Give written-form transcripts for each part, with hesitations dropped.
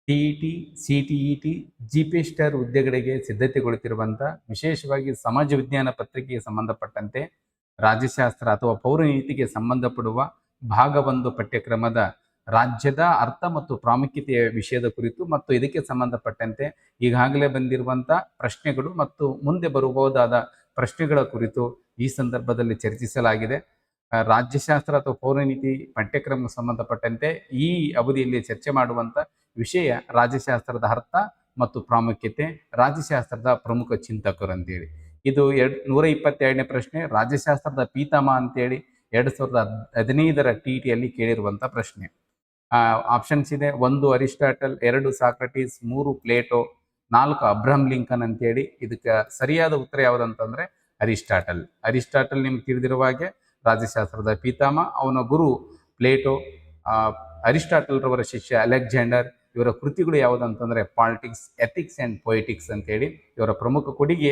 TET, CTET, ಜಿಪಿಎಸ್ಟರ್ ಹುದ್ದೆಗಳಿಗೆ ಸಿದ್ಧತೆಗೊಳ್ಳುತ್ತಿರುವಂಥ ವಿಶೇಷವಾಗಿ ಸಮಾಜ ವಿಜ್ಞಾನ ಪತ್ರಿಕೆಗೆ ಸಂಬಂಧಪಟ್ಟಂತೆ ರಾಜ್ಯಶಾಸ್ತ್ರ ಅಥವಾ ಪೌರನೀತಿಗೆ ಸಂಬಂಧಪಡುವ ಭಾಗ 1 ಪಠ್ಯಕ್ರಮದ ರಾಜ್ಯದ ಅರ್ಥ ಮತ್ತು ಪ್ರಾಮುಖ್ಯತೆಯ ವಿಷಯದ ಕುರಿತು ಮತ್ತು ಇದಕ್ಕೆ ಸಂಬಂಧಪಟ್ಟಂತೆ ಈಗಾಗಲೇ ಬಂದಿರುವಂಥ ಪ್ರಶ್ನೆಗಳು ಮತ್ತು ಮುಂದೆ ಬರಬಹುದಾದ ಪ್ರಶ್ನೆಗಳ ಕುರಿತು ಈ ಸಂದರ್ಭದಲ್ಲಿ ಚರ್ಚಿಸಲಾಗಿದೆ. ರಾಜ್ಯಶಾಸ್ತ್ರ ಅಥವಾ ಪೌರನೀತಿ ಪಠ್ಯಕ್ರಮಕ್ಕೆ ಸಂಬಂಧಪಟ್ಟಂತೆ ಈ ಅವಧಿಯಲ್ಲಿ ಚರ್ಚೆ ಮಾಡುವಂಥ ವಿಷಯ ರಾಜ್ಯಶಾಸ್ತ್ರದ ಅರ್ಥ ಮತ್ತು ಪ್ರಾಮುಖ್ಯತೆ, ರಾಜ್ಯಶಾಸ್ತ್ರದ ಪ್ರಮುಖ ಚಿಂತಕರು ಅಂತೇಳಿ. ಇದು 122ನೇ ಪ್ರಶ್ನೆ. ರಾಜ್ಯಶಾಸ್ತ್ರದ ಪೀತಾಮಹ ಅಂತೇಳಿ 2015ರ ಟಿಇಟಿಯಲ್ಲಿ ಕೇಳಿರುವಂಥ ಪ್ರಶ್ನೆ. ಆಪ್ಷನ್ಸ್ ಇದೆ: 1 Aristotle, 2 Socrates, 3 Plato, 4 Abraham Lincoln ಅಂತೇಳಿ. ಇದಕ್ಕೆ ಸರಿಯಾದ ಉತ್ತರ ಯಾವುದಂತಂದ್ರೆ ಅರಿಸ್ಟಾಟಲ್. ಅರಿಸ್ಟಾಟಲ್ ನಿಮ್ಗೆ ತಿಳಿದಿರುವ ಹಾಗೆ ರಾಜ್ಯಶಾಸ್ತ್ರದ ಪೀತಾಮಹ, ಅವನ ಗುರು ಪ್ಲೇಟೋ, ಅರಿಸ್ಟಾಟಲ್ ರವರ ಶಿಷ್ಯ ಅಲೆಕ್ಸಾಂಡರ್. ಇವರ ಕೃತಿಗಳು ಯಾವುದಂತಂದ್ರೆ ಪಾಲಿಟಿಕ್ಸ್, ಎಥಿಕ್ಸ್ ಆ್ಯಂಡ್ ಪೊಯಿಟಿಕ್ಸ್ ಅಂತೇಳಿ. ಇವರ ಪ್ರಮುಖ ಕೊಡುಗೆ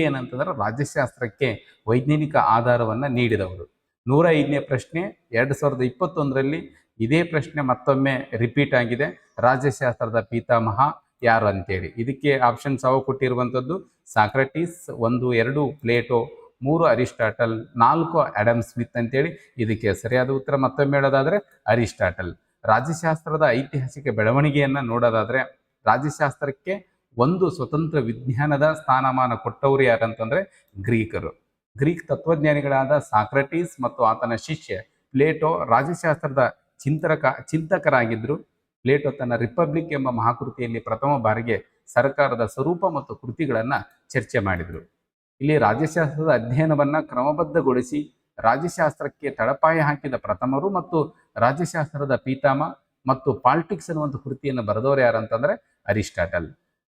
ಏನಂತಂದ್ರೆ ರಾಜ್ಯಶಾಸ್ತ್ರಕ್ಕೆ ವೈಜ್ಞಾನಿಕ ಆಧಾರವನ್ನು ನೀಡಿದವರು. 105ನೇ ಪ್ರಶ್ನೆ. 2021ರಲ್ಲಿ ಇದೇ ಪ್ರಶ್ನೆ ಮತ್ತೊಮ್ಮೆ ರಿಪೀಟ್ ಆಗಿದೆ. ರಾಜ್ಯಶಾಸ್ತ್ರದ ಪೀತಾಮಹ ಯಾರು ಅಂತೇಳಿ. ಇದಕ್ಕೆ ಆಪ್ಷನ್ಸ್ ಅವ ಕೊಟ್ಟಿರುವಂಥದ್ದು: Socrates, 1, 2 Plato, 3 Aristotle, 4 Adam Smith ಅಂತೇಳಿ. ಇದಕ್ಕೆ ಸರಿಯಾದ ಉತ್ತರ ಮತ್ತೊಮ್ಮೆ ಹೇಳೋದಾದ್ರೆ ಅರಿಸ್ಟಾಟಲ್. ರಾಜ್ಯಶಾಸ್ತ್ರದ ಐತಿಹಾಸಿಕ ಬೆಳವಣಿಗೆಯನ್ನು ನೋಡೋದಾದ್ರೆ ರಾಜ್ಯಶಾಸ್ತ್ರಕ್ಕೆ ಒಂದು ಸ್ವತಂತ್ರ ವಿಜ್ಞಾನದ ಸ್ಥಾನಮಾನ ಕೊಟ್ಟವರು ಯಾರಂತಂದ್ರೆ ಗ್ರೀಕರು. ಗ್ರೀಕ್ ತತ್ವಜ್ಞಾನಿಗಳಾದ ಸಾಕ್ರಟೀಸ್ ಮತ್ತು ಆತನ ಶಿಷ್ಯ ಪ್ಲೇಟೋ ರಾಜ್ಯಶಾಸ್ತ್ರದ ಚಿಂತಕರಾಗಿದ್ದರು. ಪ್ಲೇಟೋ ತನ್ನ ರಿಪಬ್ಲಿಕ್ ಎಂಬ ಮಹಾಕೃತಿಯಲ್ಲಿ ಪ್ರಥಮ ಬಾರಿಗೆ ಸರ್ಕಾರದ ಸ್ವರೂಪ ಮತ್ತು ಕೃತಿಗಳನ್ನು ಚರ್ಚೆ ಮಾಡಿದರು. ಇಲ್ಲಿ ರಾಜ್ಯಶಾಸ್ತ್ರದ ಅಧ್ಯಯನವನ್ನು ಕ್ರಮಬದ್ಧಗೊಳಿಸಿ ರಾಜ್ಯಶಾಸ್ತ್ರಕ್ಕೆ ತಳಪಾಯ ಹಾಕಿದ ಪ್ರಥಮರು ಮತ್ತು ರಾಜ್ಯಶಾಸ್ತ್ರದ ಪೀತಾಮಹ ಮತ್ತು ಪಾಲಿಟಿಕ್ಸ್ ಅನ್ನುವಂಥ ಕೃತಿಯನ್ನು ಬರೆದವರು ಯಾರಂತಂದ್ರೆ ಅರಿಸ್ಟಾಟಲ್.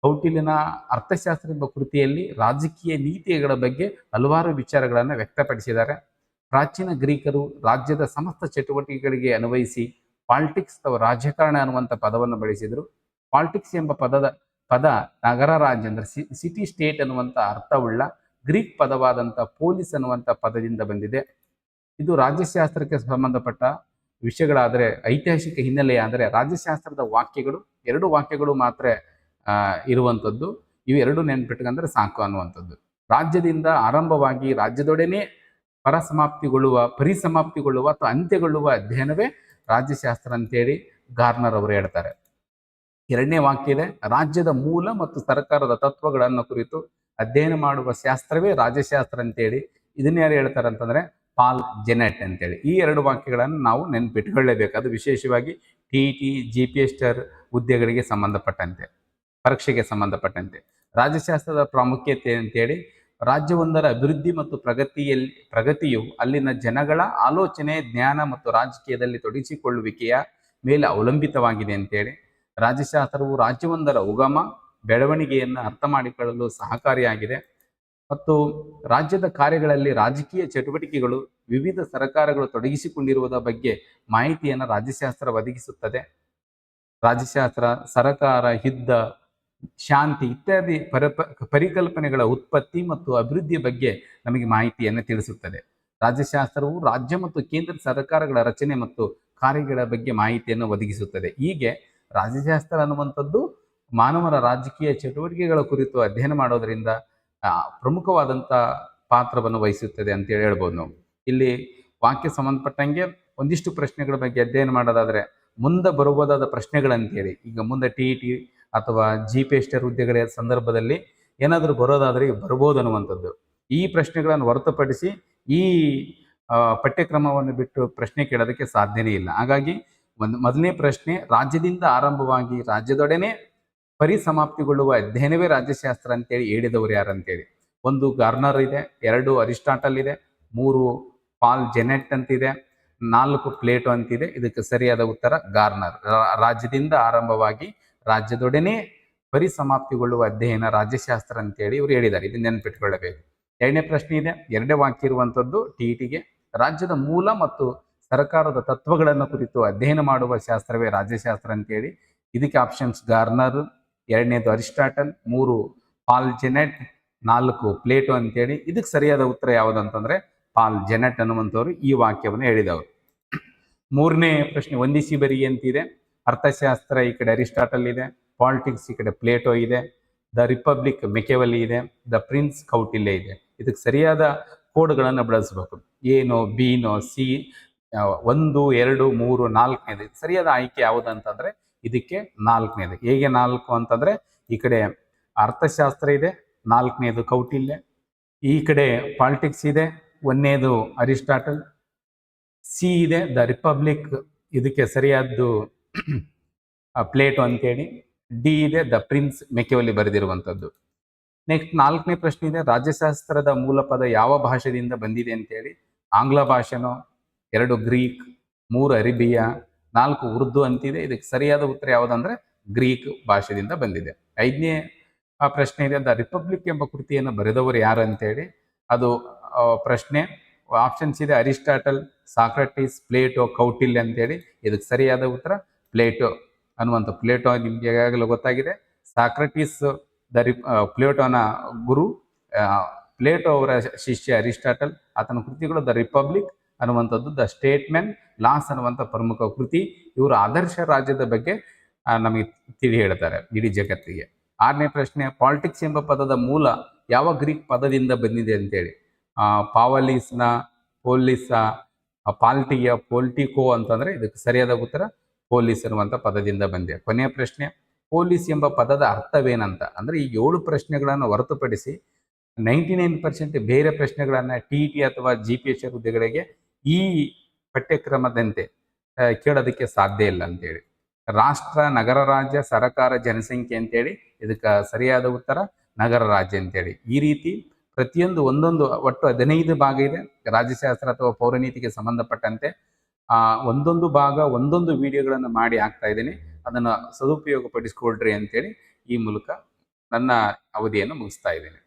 ಕೌಟಿಲ್ಯನ ಅರ್ಥಶಾಸ್ತ್ರ ಎಂಬ ಕೃತಿಯಲ್ಲಿ ರಾಜಕೀಯ ನೀತಿಗಳ ಬಗ್ಗೆ ಹಲವಾರು ವಿಚಾರಗಳನ್ನು ವ್ಯಕ್ತಪಡಿಸಿದ್ದಾರೆ. ಪ್ರಾಚೀನ ಗ್ರೀಕರು ರಾಜ್ಯದ ಸಮಸ್ತ ಚಟುವಟಿಕೆಗಳಿಗೆ ಅನ್ವಯಿಸಿ ಪಾಲಿಟಿಕ್ಸ್ ಅಥವಾ ರಾಜಕಾರಣ ಅನ್ನುವಂಥ ಪದವನ್ನು ಬಳಸಿದರು. ಪಾಲಿಟಿಕ್ಸ್ ಎಂಬ ಪದ ನಗರ ರಾಜ್ಯ ಅಂದ್ರೆ ಸಿಟಿ ಸ್ಟೇಟ್ ಅನ್ನುವಂಥ ಅರ್ಥವುಳ್ಳ ಗ್ರೀಕ್ ಪದವಾದಂಥ ಪೋಲಿಸ್ ಅನ್ನುವಂಥ ಪದದಿಂದ ಬಂದಿದೆ. ಇದು ರಾಜ್ಯಶಾಸ್ತ್ರಕ್ಕೆ ಸಂಬಂಧಪಟ್ಟ ವಿಷಯಗಳಾದರೆ, ಐತಿಹಾಸಿಕ ಹಿನ್ನೆಲೆ ಆದರೆ ರಾಜ್ಯಶಾಸ್ತ್ರದ ವಾಕ್ಯಗಳು 2 ವಾಕ್ಯಗಳು ಮಾತ್ರ ಇರುವಂಥದ್ದು. ಇವು 2 ನೆನ್ಪಿಟ್ಕೊಂಡ್ರೆ ಸಾಕು ಅನ್ನುವಂಥದ್ದು. ರಾಜ್ಯದಿಂದ ಆರಂಭವಾಗಿ ರಾಜ್ಯದೊಡನೆ ಪರಿಸಮಾಪ್ತಿಗೊಳ್ಳುವ ಅಥವಾ ಅಂತ್ಯಗೊಳ್ಳುವ ಅಧ್ಯಯನವೇ ರಾಜ್ಯಶಾಸ್ತ್ರ ಅಂತೇಳಿ ಗಾರ್ನರ್ ಅವರು ಹೇಳ್ತಾರೆ. 2ನೇ ವಾಕ್ಯ ಇದೆ: ರಾಜ್ಯದ ಮೂಲ ಮತ್ತು ಸರ್ಕಾರದ ತತ್ವಗಳನ್ನು ಕುರಿತು ಅಧ್ಯಯನ ಮಾಡುವ ಶಾಸ್ತ್ರವೇ ರಾಜ್ಯಶಾಸ್ತ್ರ ಅಂತೇಳಿ. ಇದನ್ನ ಯಾರು ಹೇಳ್ತಾರೆ ಅಂತಂದ್ರೆ ಪಾಲ್ ಜೆನೆಟ್ ಅಂತೇಳಿ. ಈ 2 ವಾಕ್ಯಗಳನ್ನು ನಾವು ನೆನ್ಪಿಟ್ಕೊಳ್ಳೇಬೇಕು. ಅದು ವಿಶೇಷವಾಗಿ ಟಿಇಟಿ, ಜಿಪಿಎಸ್ಟರ್ ಹುದ್ದೆಗಳಿಗೆ ಸಂಬಂಧಪಟ್ಟಂತೆ, ಪರೀಕ್ಷೆಗೆ ಸಂಬಂಧಪಟ್ಟಂತೆ. ರಾಜ್ಯಶಾಸ್ತ್ರದ ಪ್ರಾಮುಖ್ಯತೆ ಅಂತೇಳಿ, ರಾಜ್ಯವೊಂದರ ಅಭಿವೃದ್ಧಿ ಮತ್ತು ಪ್ರಗತಿಯು ಅಲ್ಲಿನ ಜನಗಳ ಆಲೋಚನೆ, ಜ್ಞಾನ ಮತ್ತು ರಾಜಕೀಯದಲ್ಲಿ ತೊಡಗಿಸಿಕೊಳ್ಳುವಿಕೆಯ ಮೇಲೆ ಅವಲಂಬಿತವಾಗಿದೆ ಅಂತೇಳಿ. ರಾಜ್ಯಶಾಸ್ತ್ರವು ರಾಜ್ಯವೊಂದರ ಉಗಮ, ಬೆಳವಣಿಗೆಯನ್ನು ಅರ್ಥ ಮಾಡಿಕೊಳ್ಳಲು ಸಹಕಾರಿಯಾಗಿದೆ ಮತ್ತು ರಾಜ್ಯದ ಕಾರ್ಯಗಳಲ್ಲಿ ರಾಜಕೀಯ ಚಟುವಟಿಕೆಗಳು, ವಿವಿಧ ಸರ್ಕಾರಗಳು ತೊಡಗಿಸಿಕೊಂಡಿರುವುದರ ಬಗ್ಗೆ ಮಾಹಿತಿಯನ್ನು ರಾಜ್ಯಶಾಸ್ತ್ರ ಒದಗಿಸುತ್ತದೆ. ರಾಜ್ಯಶಾಸ್ತ್ರ ಸರಕಾರ, ಯುದ್ಧ, ಶಾಂತಿ ಇತ್ಯಾದಿ ಪರಿಕಲ್ಪನೆಗಳ ಉತ್ಪತ್ತಿ ಮತ್ತು ಅಭಿವೃದ್ಧಿಯ ಬಗ್ಗೆ ನಮಗೆ ಮಾಹಿತಿಯನ್ನು ತಿಳಿಸುತ್ತದೆ. ರಾಜ್ಯಶಾಸ್ತ್ರವು ರಾಜ್ಯ ಮತ್ತು ಕೇಂದ್ರ ಸರ್ಕಾರಗಳ ರಚನೆ ಮತ್ತು ಕಾರ್ಯಗಳ ಬಗ್ಗೆ ಮಾಹಿತಿಯನ್ನು ಒದಗಿಸುತ್ತದೆ. ಹೀಗೆ ರಾಜ್ಯಶಾಸ್ತ್ರ ಅನ್ನುವಂಥದ್ದು ಮಾನವರ ರಾಜಕೀಯ ಚಟುವಟಿಕೆಗಳ ಕುರಿತು ಅಧ್ಯಯನ ಮಾಡೋದರಿಂದ ಪ್ರಮುಖವಾದಂಥ ಪಾತ್ರವನ್ನು ವಹಿಸುತ್ತದೆ ಅಂತೇಳಿ ಹೇಳ್ಬೋದು ನಾವು. ಇಲ್ಲಿ ವಾಕ್ಯ ಸಂಬಂಧಪಟ್ಟಂಗೆ ಒಂದಿಷ್ಟು ಪ್ರಶ್ನೆಗಳ ಬಗ್ಗೆ ಅಧ್ಯಯನ ಮಾಡೋದಾದರೆ ಮುಂದೆ ಬರಬಹುದಾದ ಪ್ರಶ್ನೆಗಳಂತೇಳಿ, ಈಗ ಮುಂದೆ ಟಿಇಟಿ ಅಥವಾ ಜಿಪಿಎಸ್ಟರ್ ಹುದ್ದೆಗಳ ಸಂದರ್ಭದಲ್ಲಿ ಏನಾದರೂ ಬರೋದಾದರೆ ಬರ್ಬೋದು ಅನ್ನುವಂಥದ್ದು. ಈ ಪ್ರಶ್ನೆಗಳನ್ನು ಹೊರತುಪಡಿಸಿ ಈ ಪಠ್ಯಕ್ರಮವನ್ನು ಬಿಟ್ಟು ಪ್ರಶ್ನೆ ಕೇಳೋದಕ್ಕೆ ಸಾಧ್ಯನೇ ಇಲ್ಲ. ಹಾಗಾಗಿ ಮೊದಲನೇ ಪ್ರಶ್ನೆ: ರಾಜ್ಯದಿಂದ ಆರಂಭವಾಗಿ ರಾಜ್ಯದೊಡನೆ ಪರಿಸಮಾಪ್ತಿಗೊಳ್ಳುವ ಅಧ್ಯಯನವೇ ರಾಜ್ಯಶಾಸ್ತ್ರ ಅಂತೇಳಿ ಹೇಳಿದವರು ಯಾರಂತೇಳಿ. 1 ಗಾರ್ನರ್ ಇದೆ, 2 ಅರಿಸ್ಟಾಟಲ್ ಇದೆ, 3 ಪಾಲ್ ಜೆನೆಟ್ ಅಂತಿದೆ, 4 ಪ್ಲೇಟೋ ಅಂತಿದೆ. ಇದಕ್ಕೆ ಸರಿಯಾದ ಉತ್ತರ ಗಾರ್ನರ್. ರಾಜ್ಯದಿಂದ ಆರಂಭವಾಗಿ ರಾಜ್ಯದೊಡನೆ ಪರಿಸಮಾಪ್ತಿಗೊಳ್ಳುವ ಅಧ್ಯಯನ ರಾಜ್ಯಶಾಸ್ತ್ರ ಅಂತೇಳಿ ಇವರು ಹೇಳಿದ್ದಾರೆ. ಇದನ್ನ ನೆನಪಿಟ್ಕೊಳ್ಳಬೇಕು. 2ನೇ ಪ್ರಶ್ನೆ ಇದೆ, 2 ವಾಕ್ಯ ಇರುವಂಥದ್ದು ಟಿಇಟಿಗೆ: ರಾಜ್ಯದ ಮೂಲ ಮತ್ತು ಸರ್ಕಾರದ ತತ್ವಗಳನ್ನು ಕುರಿತು ಅಧ್ಯಯನ ಮಾಡುವ ಶಾಸ್ತ್ರವೇ ರಾಜ್ಯಶಾಸ್ತ್ರ ಅಂತೇಳಿ. ಇದಕ್ಕೆ ಆಪ್ಷನ್ಸ್ ಗಾರ್ನರ್, 2ನೇದು ಅರಿಸ್ಟಾಟಲ್, 3 ಪಾಲ್ ಜೆನೆಟ್, 4 ಪ್ಲೇಟೋ ಅಂತೇಳಿ. ಇದಕ್ಕೆ ಸರಿಯಾದ ಉತ್ತರ ಯಾವುದಂತಂದ್ರೆ ಪಾಲ್ ಜೆನೆಟ್ ಅನ್ನುವಂಥವ್ರು ಈ ವಾಕ್ಯವನ್ನು ಹೇಳಿದವರು. 3ನೇ ಪ್ರಶ್ನೆ ಹೊಂದಿಸಿ ಬರಿ ಅಂತಿದೆ. ಅರ್ಥಶಾಸ್ತ್ರ ಈ ಕಡೆ ಅರಿಸ್ಟಾಟಲ್ ಇದೆ, ಪಾಲಿಟಿಕ್ಸ್ ಈ ಕಡೆ ಪ್ಲೇಟೋ ಇದೆ, ದ ರಿಪಬ್ಲಿಕ್ ಮೆಕೆವಲಿ ಇದೆ, ದ ಪ್ರಿನ್ಸ್ ಕೌಟಿಲ್ಯ ಇದೆ. ಇದಕ್ಕೆ ಸರಿಯಾದ ಕೋಡ್ಗಳನ್ನು ಬಳಸಬೇಕು. ಏನೋ, ಬಿನೋ, ಸಿ, 1, 2, 3, 4ನೇದು. ಸರಿಯಾದ ಆಯ್ಕೆ ಯಾವುದು ಅಂತಂದ್ರೆ ಇದಕ್ಕೆ 4ನೇದು. ಹೇಗೆ 4 ಅಂತಂದ್ರೆ ಈ ಕಡೆ ಅರ್ಥಶಾಸ್ತ್ರ ಇದೆ, 4ನೇದು ಕೌಟಿಲ್ಯ, ಈ ಕಡೆ ಪಾಲಿಟಿಕ್ಸ್ ಇದೆ, 1ನೇದು ಅರಿಸ್ಟಾಟಲ್, ಸಿ ಇದೆ ದ ರಿಪಬ್ಲಿಕ್, ಇದಕ್ಕೆ ಸರಿಯಾದ್ದು ಪ್ಲೇಟೋ ಅಂತೇಳಿ, ಡಿ ಇದೆ ದ ಪ್ರಿನ್ಸ್ ಮೆಕೆವಲಿ ಬರೆದಿರುವಂಥದ್ದು. ನೆಕ್ಸ್ಟ್ 4ನೇ ಪ್ರಶ್ನೆ ಇದೆ, ರಾಜ್ಯಶಾಸ್ತ್ರದ ಮೂಲ ಪದ ಯಾವ ಭಾಷೆಯಿಂದ ಬಂದಿದೆ ಅಂತೇಳಿ. ಆಂಗ್ಲ ಭಾಷೆನೋ, 2 ಗ್ರೀಕ್, 3 ಅರೇಬಿಯಾ, 4 ಉರ್ದು ಅಂತಿದೆ. ಇದಕ್ಕೆ ಸರಿಯಾದ ಉತ್ತರ ಯಾವುದಂದ್ರೆ ಗ್ರೀಕ್ ಭಾಷೆಯಿಂದ ಬಂದಿದೆ. 5ನೇ ಪ್ರಶ್ನೆ ಇದೆ, ದ ರಿಪಬ್ಲಿಕ್ ಎಂಬ ಕೃತಿಯನ್ನು ಬರೆದವರು ಯಾರು ಅಂತೇಳಿ. ಅದು ಪ್ರಶ್ನೆ ಆಪ್ಷನ್ಸ್ ಇದೆ, ಅರಿಸ್ಟಾಟಲ್, ಸಾಕ್ರಟಿಸ್, ಪ್ಲೇಟೋ, ಕೌಟಿಲ್ಯ ಅಂತೇಳಿ. ಇದಕ್ಕೆ ಸರಿಯಾದ ಉತ್ತರ ಪ್ಲೇಟೋ ಅನ್ನುವಂಥ. ಪ್ಲೇಟೋ ನಿಮ್ಗೆ ಈಗಾಗಲೇ ಗೊತ್ತಾಗಿದೆ. ಸಾಕ್ರಟಿಸ್ ಪ್ಲೇಟೋನ ಗುರು, ಪ್ಲೇಟೋ ಅವರ ಶಿಷ್ಯ ಅರಿಸ್ಟಾಟಲ್. ಆತನ ಕೃತಿಗಳು ದ ರಿಪಬ್ಲಿಕ್ ಅನ್ನುವಂಥದ್ದು, ದ ಸ್ಟೇಟ್ಮೆನ್, ಲಾಸ್ ಅನ್ನುವಂಥ ಪ್ರಮುಖ ಕೃತಿ. ಇವರು ಆದರ್ಶ ರಾಜ್ಯದ ಬಗ್ಗೆ ನಮಗೆ ತಿಳಿ ಹೇಳ್ತಾರೆ ಇಡೀ ಜಗತ್ತಿಗೆ. 6ನೇ ಪ್ರಶ್ನೆ, ಪಾಲಿಟಿಕ್ಸ್ ಎಂಬ ಪದದ ಮೂಲ ಯಾವ ಗ್ರೀಕ್ ಪದದಿಂದ ಬಂದಿದೆ ಅಂತೇಳಿ. ಪಾವಲಿಸ್ನ, ಪೋಲಿಸ, ಪಾಲ್ಟಿಯ, ಪೋಲ್ಟಿಕೋ ಅಂತಂದ್ರೆ ಇದಕ್ಕೆ ಸರಿಯಾದ ಉತ್ತರ ಪೊಲೀಸ್ ಅನ್ನುವಂಥ ಪದದಿಂದ ಬಂದಿದೆ. ಕೊನೆಯ ಪ್ರಶ್ನೆ, ಪೊಲೀಸ್ ಎಂಬ ಪದದ ಅರ್ಥವೇನಂತ. ಅಂದ್ರೆ ಈ 7 ಪ್ರಶ್ನೆಗಳನ್ನು ಹೊರತುಪಡಿಸಿ 99% ಬೇರೆ ಪ್ರಶ್ನೆಗಳನ್ನ TET ಅಥವಾ GPS ಹುದ್ದೆಗಳಿಗೆ ಈ ಪಠ್ಯಕ್ರಮದಂತೆ ಕೇಳೋದಕ್ಕೆ ಸಾಧ್ಯ ಇಲ್ಲ ಅಂತೇಳಿ. ರಾಷ್ಟ್ರ, ನಗರ ರಾಜ್ಯ, ಸರಕಾರ, ಜನಸಂಖ್ಯೆ ಅಂತೇಳಿ. ಇದಕ್ಕೆ ಸರಿಯಾದ ಉತ್ತರ ನಗರ ರಾಜ್ಯ ಅಂತೇಳಿ. ಈ ರೀತಿ ಪ್ರತಿಯೊಂದು ಒಂದೊಂದು ಒಟ್ಟು 15 ಭಾಗ ಇದೆ ರಾಜ್ಯಶಾಸ್ತ್ರ ಅಥವಾ ಪೌರನೀತಿಗೆ ಸಂಬಂಧಪಟ್ಟಂತೆ. ಒಂದೊಂದು ಭಾಗ ಒಂದೊಂದು ವಿಡಿಯೋಗಳನ್ನು ಮಾಡಿ ಹಾಕ್ತಾ ಇದ್ದೀನಿ. ಅದನ್ನು ಸದುಪಯೋಗ ಪಡಿಸ್ಕೊಳ್ರಿ ಅಂತೇಳಿ ಈ ಮೂಲಕ ನನ್ನ ಅವಧಿಯನ್ನು ಮುಗಿಸ್ತಾ ಇದ್ದೀನಿ.